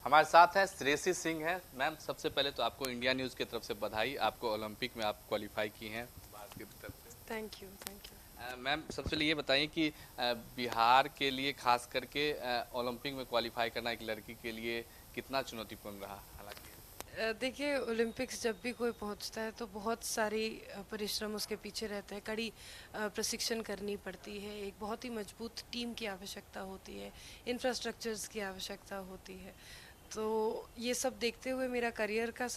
हमारे साथ हैं श्रेयसी सिंह है। मैम, सबसे पहले तो आपको इंडिया न्यूज़ की तरफ से बधाई, आपको ओलंपिक में आप क्वालिफाई की हैं भारत की तरफ से। Thank you thank you. Ma'am, सबसे पहले ये बताइए कि बिहार के लिए खास करके ओलंपिक में क्वालिफाई करना एक लड़की के लिए कितना चुनौतीपूर्ण रहा? हालांकि देखिए, ओलंपिक्स जब भी कोई पहुंचता है तो बहुत सारी परिश्रम उसके पीछे रहता है, कड़ी प्रशिक्षण करनी पड़ती है, एक बहुत ही मजबूत टीम की आवश्यकता होती है, इंफ्रास्ट्रक्चर्स की आवश्यकता होती है। तो ये सब देखते हुए मेरा करियर का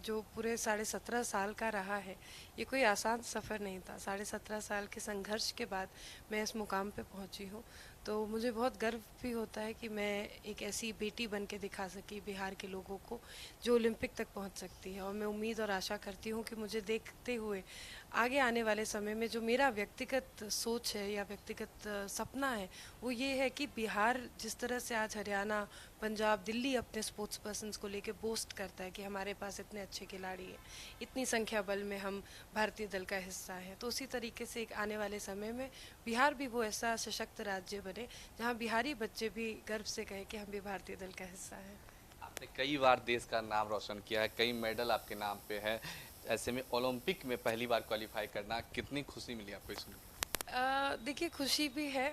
जो पूरे 17.5 साल का रहा है, ये कोई आसान सफ़र नहीं था। 17.5 साल के संघर्ष के बाद मैं इस मुकाम पे पहुंची हूँ। तो मुझे बहुत गर्व भी होता है कि मैं एक ऐसी बेटी बन के दिखा सकी बिहार के लोगों को जो ओलंपिक तक पहुंच सकती है। और मैं उम्मीद और आशा करती हूँ कि मुझे देखते हुए आगे आने वाले समय में जो मेरा व्यक्तिगत सोच है या व्यक्तिगत सपना है, वो ये है कि बिहार जिस तरह से आज हरियाणा, पंजाब, दिल्ली अपने स्पोर्ट्स पर्सन्स को लेके बोस्ट करता है कि हमारे पास इतने अच्छे खिलाड़ी हैं, इतनी संख्या बल में हम भारतीय दल का हिस्सा है, तो उसी तरीके से एक आने वाले समय में बिहार भी वो ऐसा सशक्त राज्य बने जहाँ बिहारी बच्चे भी गर्व से कहे कि हम भी भारतीय दल का हिस्सा हैं। आपने कई बार देश का नाम रोशन किया है, कई मेडल आपके नाम पे है। ऐसे में ओलंपिक में पहली बार क्वालिफाई करना, कितनी खुशी मिली आपको ये सुन के? देखिए, खुशी भी है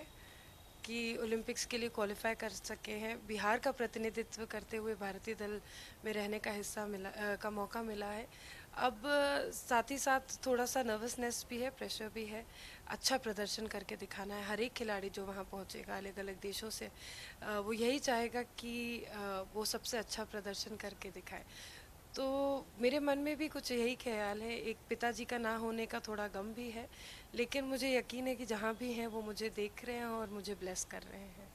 कि ओलंपिक्स के लिए क्वालिफाई कर सके हैं, बिहार का प्रतिनिधित्व करते हुए भारतीय दल में रहने का हिस्सा का मौका मिला है। अब साथ ही साथ थोड़ा सा नर्वसनेस भी है, प्रेशर भी है। अच्छा प्रदर्शन करके दिखाना है। हर एक खिलाड़ी जो वहाँ पहुँचेगा अलग अलग देशों से, वो यही चाहेगा कि वो सबसे अच्छा प्रदर्शन करके दिखाए। तो मेरे मन में भी कुछ यही ख्याल है। एक पिताजी का ना होने का थोड़ा गम भी है, लेकिन मुझे यकीन है कि जहाँ भी हैं वो मुझे देख रहे हैं और मुझे ब्लेस कर रहे हैं।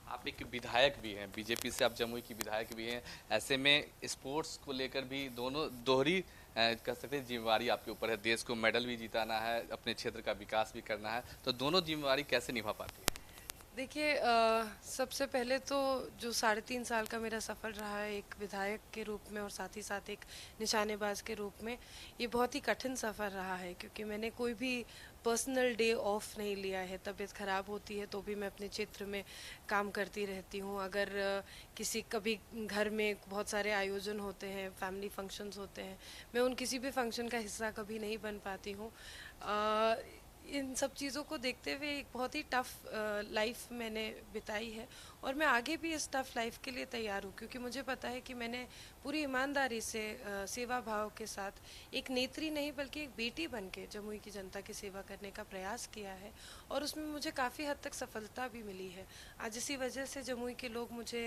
आप एक विधायक भी हैं, बीजेपी से आप जमुई की विधायक भी हैं। ऐसे में स्पोर्ट्स को लेकर भी दोनों दोहरी कह सकते हैं जिम्मेवारी आपके ऊपर है। देश को मेडल भी जिताना है, अपने क्षेत्र का विकास भी करना है, तो दोनों जिम्मेवारी कैसे निभा पाती है? देखिए, सबसे पहले तो जो 3.5 साल का मेरा सफ़र रहा है एक विधायक के रूप में और साथ ही साथ एक निशानेबाज के रूप में, ये बहुत ही कठिन सफ़र रहा है, क्योंकि मैंने कोई भी पर्सनल डे ऑफ नहीं लिया है। तबीयत ख़राब होती है तो भी मैं अपने क्षेत्र में काम करती रहती हूँ। अगर किसी कभी घर में बहुत सारे आयोजन होते हैं, फैमिली फंक्शंस होते हैं, मैं उन किसी भी फंक्शन का हिस्सा कभी नहीं बन पाती हूँ। इन सब चीज़ों को देखते हुए एक बहुत ही टफ़ लाइफ मैंने बिताई है, और मैं आगे भी इस टफ़ लाइफ के लिए तैयार हूँ, क्योंकि मुझे पता है कि मैंने पूरी ईमानदारी से सेवा भाव के साथ एक नेत्री नहीं बल्कि एक बेटी बन के जमुई की जनता की सेवा करने का प्रयास किया है, और उसमें मुझे काफ़ी हद तक सफलता भी मिली है। आज इसी वजह से जमुई के लोग मुझे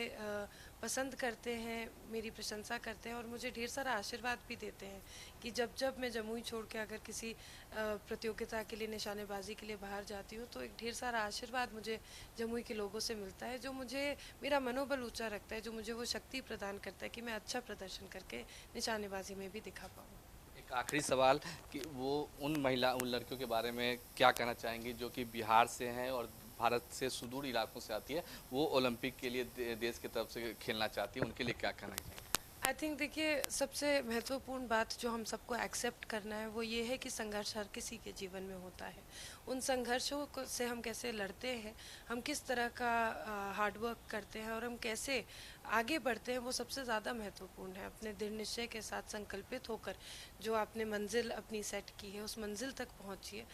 पसंद करते हैं, मेरी प्रशंसा करते हैं और मुझे ढेर सारा आशीर्वाद भी देते हैं कि जब जब मैं जमुई छोड़ के अगर किसी प्रतियोगिता के लिए, निशानेबाजी के लिए बाहर जाती हूँ, तो एक ढेर सारा आशीर्वाद मुझे जमुई के लोगों से मिलता है, जो मुझे मेरा मनोबल ऊंचा रखता है, जो मुझे वो शक्ति प्रदान करता है कि मैं अच्छा प्रदर्शन करके निशानेबाजी में भी दिखा पाऊँ। एक आखिरी सवाल कि वो उन लड़कियों के बारे में क्या कहना चाहेंगी जो कि बिहार से हैं और भारत से सुदूर इलाकों से आती है, वो ओलंपिक के लिए देश की तरफ से खेलना चाहती है, उनके लिए क्या कहना चाहिए? आई थिंक, देखिए, सबसे महत्वपूर्ण बात जो हम सबको एक्सेप्ट करना है वो ये है कि संघर्ष हर किसी के जीवन में होता है। उन संघर्षों से हम कैसे लड़ते हैं, हम किस तरह का हार्ड वर्क करते हैं और हम कैसे आगे बढ़ते हैं, वो सबसे ज़्यादा महत्वपूर्ण है। अपने दृढ़ निश्चय के साथ संकल्पित होकर जो आपने मंजिल अपनी सेट की है, उस मंजिल तक पहुँचिए।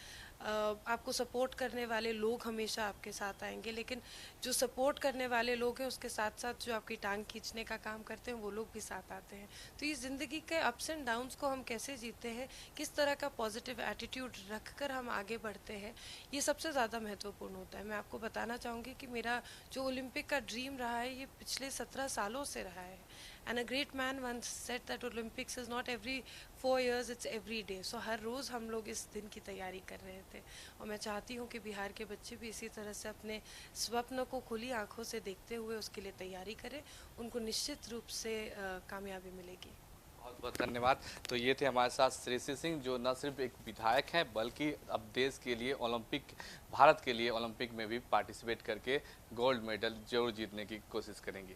आपको सपोर्ट करने वाले लोग हमेशा आपके साथ आएंगे, लेकिन जो सपोर्ट करने वाले लोग हैं उसके साथ साथ जो आपकी टांग खींचने का काम करते हैं वो लोग भी साथ आते हैं। तो ये ज़िंदगी के अप्स एंड डाउन्स को हम कैसे जीते हैं, किस तरह का पॉजिटिव एटीट्यूड रखकर हम आगे बढ़ते हैं, ये सबसे ज़्यादा महत्वपूर्ण होता है। मैं आपको बताना चाहूँगी कि मेरा जो ओलंपिक का ड्रीम रहा है, ये पिछले 17 सालों से रहा है। And a great man once said that Olympics is not every 4 years, it's every day. So हर रोज़ हम लोग इस दिन की तैयारी कर रहे थे, और मैं चाहती हूँ कि बिहार के बच्चे भी इसी तरह से अपने स्वप्न को खुली आंखों से देखते हुए उसके लिए तैयारी करें। उनको निश्चित रूप से कामयाबी मिलेगी। बहुत बहुत धन्यवाद। तो ये थे हमारे साथ श्रेयसी सिंह, जो न सिर्फ एक विधायक हैं बल्कि अब देश के लिए ओलंपिक, भारत के लिए ओलंपिक में भी पार्टिसिपेट करके गोल्ड मेडल जरूर जीतने की कोशिश करेंगी।